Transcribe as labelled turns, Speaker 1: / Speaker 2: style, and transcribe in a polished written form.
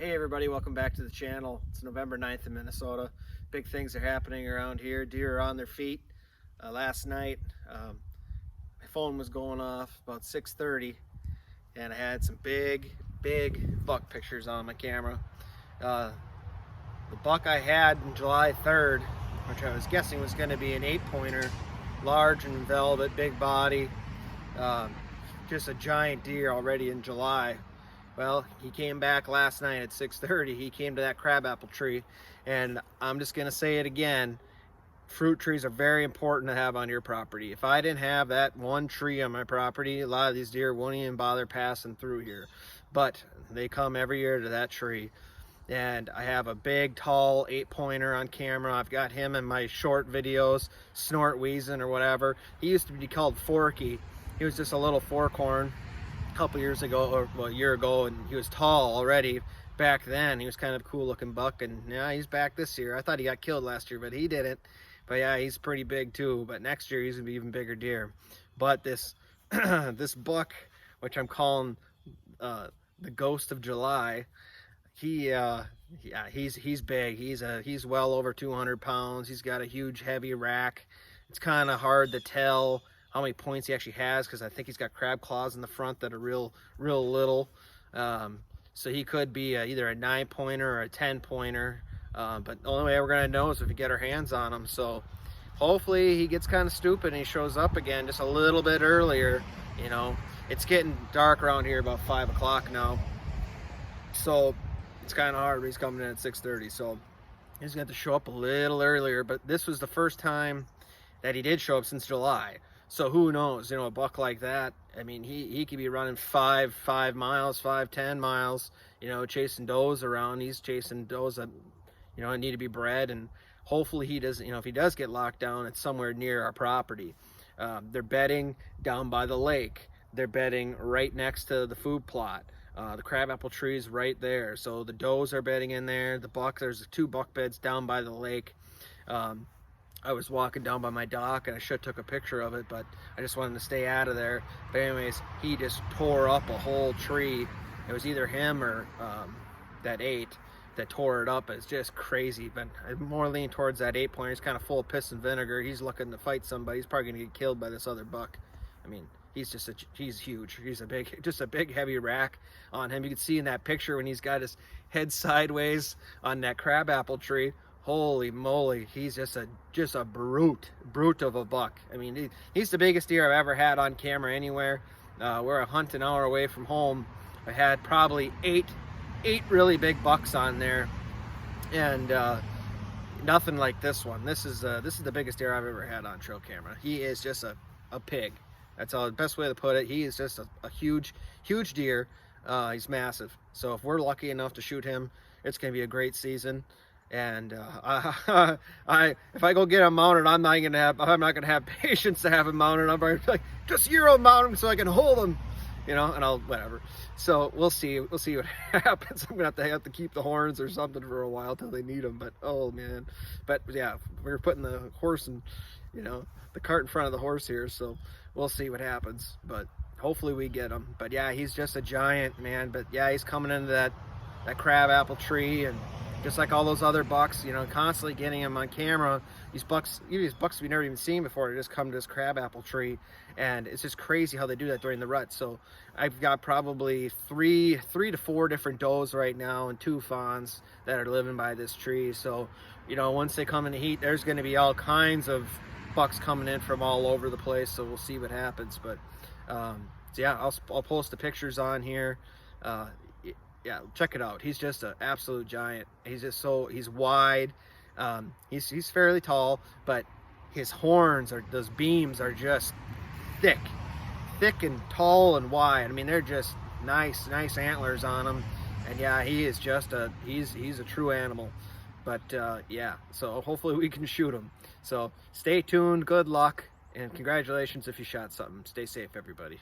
Speaker 1: Hey everybody, welcome back to the channel. It's November 9th in Minnesota. Big things are happening around here. Deer are on their feet. Last night, my phone was going off about 6:30 and I had some big buck pictures on my camera. The buck I had on July 3rd, which I was guessing was going to be an 8-pointer, large and velvet, big body, just a giant deer already in July. Well, he came back last night at 6:30. He came to that crabapple tree, and I'm just gonna say it again, fruit trees are very important to have on your property. If I didn't have that one tree on my property, a lot of these deer won't even bother passing through here, but they come every year to that tree. And I have a big tall 8-pointer on camera. I've got him in my short videos, snort wheezing or whatever. He used to be called Forky. He was just a little forkhorn a couple years ago, or well, a year ago, and he was tall already back then. He was kind of a cool looking buck, and yeah, he's back this year. I thought he got killed last year, but he didn't. But yeah, he's pretty big too, but next year he's gonna be even bigger deer. But this this buck, which I'm calling the Ghost of July, yeah, he's big. He's well over 200 pounds. He's got a huge heavy rack. It's kind of hard to tell how many points he actually has, because I think he's got crab claws in the front that are real little. So he could be either a 9-pointer or a 10-pointer. But the only way we're gonna know is if we get our hands on him. So hopefully he gets kind of stupid and he shows up again just a little bit earlier. You know, it's getting dark around here about 5 o'clock now, so it's kind of hard. He's coming in at 6:30, so he's going to have to show up a little earlier. But this was the first time that he did show up since July. So who knows, you know, a buck like that, I mean, he could be running 5 miles, 10 miles, you know, chasing does around. He's chasing does that, you know, need to be bred. And hopefully he doesn't, you know, if he does get locked down, it's somewhere near our property. They're bedding down by the lake. They're bedding right next to the food plot. The crabapple tree is right there. So the does are bedding in there. The buck, there's 2 buck beds down by the lake. I was walking down by my dock and I should have took a picture of it, but I just wanted to stay out of there. But anyways, he just tore up a whole tree. It was either him or that 8 that tore it up. It's just crazy. But I'm more leaning towards that 8-pointer. He's kind of full of piss and vinegar. He's looking to fight somebody. He's probably gonna get killed by this other buck. I mean, he's huge. He's just a big heavy rack on him. You can see in that picture when he's got his head sideways on that crabapple tree. Holy moly, he's just a brute of a buck. I mean, he's the biggest deer I've ever had on camera anywhere. We're a hunt an hour away from home. I had probably eight really big bucks on there, and nothing like this one. This is the biggest deer I've ever had on trail camera. He is just a pig. That's all the best way to put it. He is just a huge deer. He's massive. So if we're lucky enough to shoot him, it's going to be a great season. And if I go get him mounted, I'm not gonna have patience to have him mounted. I'm like, just Euro mount him so I can hold him, you know, and I'll whatever. So we'll see what happens. I'm gonna have to keep the horns or something for a while till they need them. But oh man, but yeah, we're putting the horse and, you know, the cart in front of the horse here, so we'll see what happens. But hopefully we get him. But yeah, he's just a giant, man. But yeah, he's coming into that crabapple tree, and just like all those other bucks, you know, constantly getting them on camera. These bucks we've never even seen before, they just come to this crabapple tree, and it's just crazy how they do that during the rut. So I've got probably three to 4 different does right now and 2 fawns that are living by this tree. So, you know, once they come in the heat, there's going to be all kinds of bucks coming in from all over the place. So we'll see what happens. But so yeah, I'll post the pictures on here. Yeah, check it out. He's just an absolute giant. He's just he's wide. He's fairly tall, but his horns those beams are just thick and tall and wide. I mean, they're just nice antlers on him. And yeah, he is just he's a true animal. But yeah, so hopefully we can shoot him. So stay tuned. Good luck, and congratulations if you shot something. Stay safe, everybody.